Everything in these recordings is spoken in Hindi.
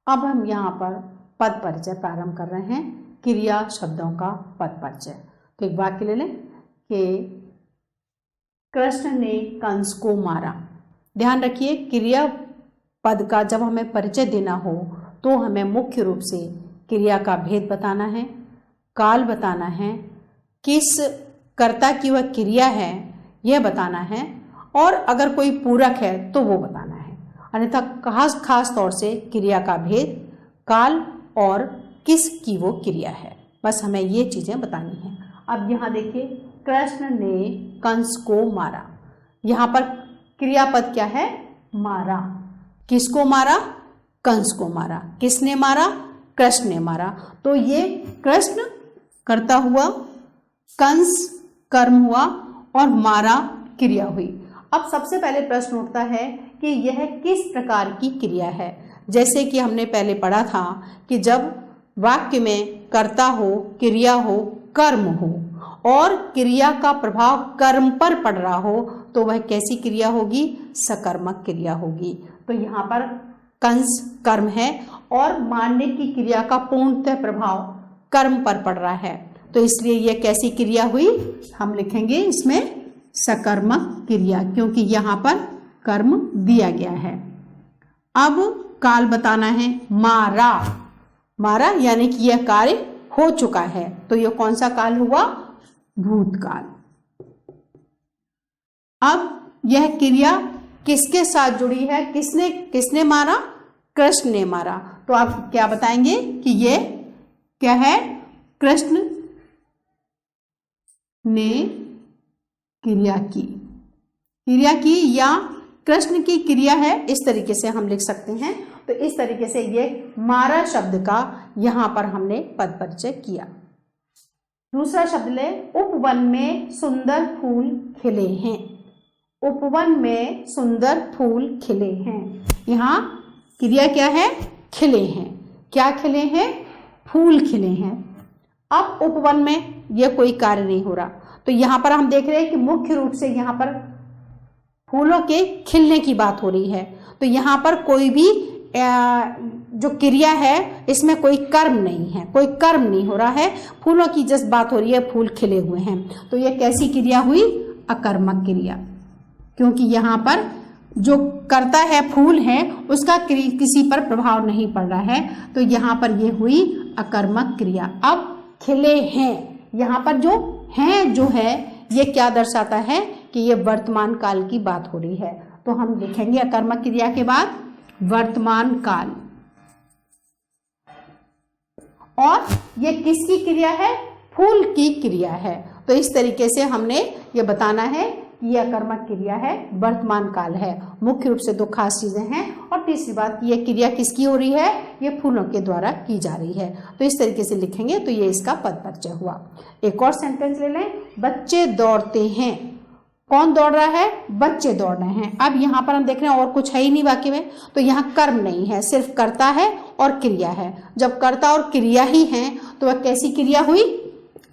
अब हम यहाँ पर पद परिचय प्रारंभ कर रहे हैं, क्रिया शब्दों का पद परिचय। तो एक वाक्य ले लें कि कृष्ण ने कंस को मारा। ध्यान रखिए, क्रिया पद का जब हमें परिचय देना हो तो हमें मुख्य रूप से क्रिया का भेद बताना है, काल बताना है, किस कर्ता की वह क्रिया है यह बताना है, और अगर कोई पूरक है तो वो बताना है। अन्यथा खास तौर से क्रिया का भेद, काल और किस की वो क्रिया है, बस हमें ये चीजें बतानी है। अब यहाँ देखिए, कृष्ण ने कंस को मारा। यहाँ पर क्रियापद क्या है? मारा। किसको मारा? कंस को मारा। किसने मारा? कृष्ण ने मारा। तो ये कृष्ण कर्ता हुआ, कंस कर्म हुआ और मारा क्रिया हुई। अब सबसे पहले प्रश्न उठता है कि यह किस प्रकार की क्रिया है। जैसे कि हमने पहले पढ़ा था कि जब वाक्य में कर्ता हो, क्रिया हो, कर्म हो और क्रिया का प्रभाव कर्म पर पड़ रहा हो तो वह कैसी क्रिया होगी? सकर्मक क्रिया होगी। तो यहाँ पर कंस कर्म है और मारने की क्रिया का पूर्णतः प्रभाव कर्म पर पड़ रहा है, तो इसलिए यह कैसी क्रिया हुई? हम लिखेंगे इसमें सकर्मक क्रिया, क्योंकि यहाँ पर कर्म दिया गया है। अब काल बताना है। मारा, मारा यानी कि यह कार्य हो चुका है, तो यह कौन सा काल हुआ? भूतकाल। अब यह क्रिया किसके साथ जुड़ी है? किसने मारा? कृष्ण ने मारा। तो आप क्या बताएंगे कि यह क्या है? कृष्ण ने क्रिया की, क्रिया की या कृष्ण की क्रिया है, इस तरीके से हम लिख सकते हैं। तो इस तरीके से ये मारा शब्द का यहां पर हमने पद परिचय किया। दूसरा शब्द ले, उपवन में सुंदर फूल खिले हैं। उपवन में सुंदर फूल खिले हैं। यहाँ क्रिया क्या है? खिले हैं। क्या खिले हैं? फूल खिले हैं। अब उपवन में यह कोई कार्य नहीं हो रहा, तो यहाँ पर हम देख रहे हैं कि मुख्य रूप से यहाँ पर फूलों के खिलने की बात हो रही है। तो यहाँ पर कोई भी जो क्रिया है इसमें कोई कर्म नहीं है, कोई कर्म नहीं हो रहा है, फूलों की जस्ट बात हो रही है, फूल खिले हुए हैं। तो यह कैसी क्रिया हुई? अकर्मक क्रिया, क्योंकि यहाँ पर जो करता है फूल है उसका किसी पर प्रभाव नहीं पड़ रहा है, तो यहाँ पर यह हुई अकर्मक क्रिया। अब खिले हैं, यहाँ पर जो हैं जो है ये क्या दर्शाता है कि ये वर्तमान काल की बात हो रही है। तो हम लिखेंगे अकर्मक क्रिया के बाद वर्तमान काल। और ये किसकी क्रिया है? फूल की क्रिया है। तो इस तरीके से हमने ये बताना है कि यह अकर्मक क्रिया है, वर्तमान काल है। मुख्य रूप से दो खास चीजें हैं। और तीसरी बात, यह क्रिया किसकी हो रही है? ये फूलों के द्वारा की जा रही है। तो इस तरीके से लिखेंगे तो ये इसका पद परिचय हुआ। एक और सेंटेंस ले लें, बच्चे दौड़ते हैं। कौन दौड़ रहा है? बच्चे दौड़ रहे हैं। अब यहाँ पर हम देख रहे हैं और कुछ है ही नहीं वाक्य में, तो यहाँ कर्म नहीं है, सिर्फ कर्ता है और क्रिया है। जब कर्ता और क्रिया ही है तो वह कैसी क्रिया हुई?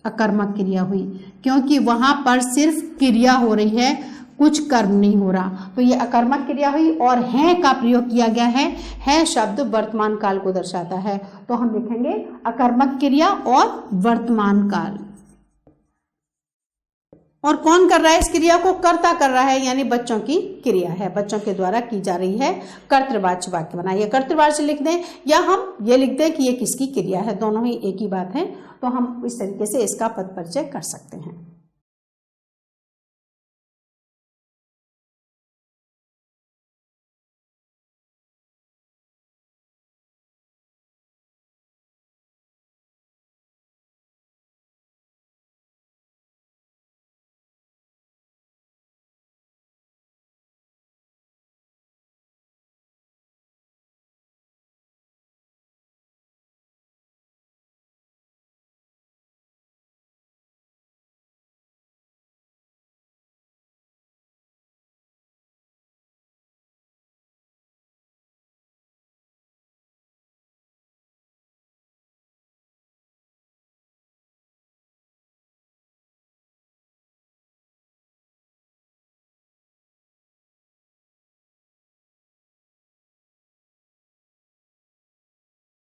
अकर्मक क्रिया हुई, क्योंकि वहां पर सिर्फ क्रिया हो रही है, कुछ कर्म नहीं हो रहा। तो ये अकर्मक क्रिया हुई। और है का प्रयोग किया गया है शब्द वर्तमान काल को दर्शाता है, तो हम लिखेंगे अकर्मक क्रिया और वर्तमान काल। और कौन कर रहा है इस क्रिया को? कर्ता कर रहा है, यानी बच्चों की क्रिया है, बच्चों के द्वारा की जा रही है। कर्तृवाच्य वाक्य बनाइए, कर्तृवाच्य लिख दें या हम ये लिख दें कि ये किसकी क्रिया है, दोनों ही एक ही बात है। तो हम इस तरीके से इसका पद परिचय कर सकते हैं।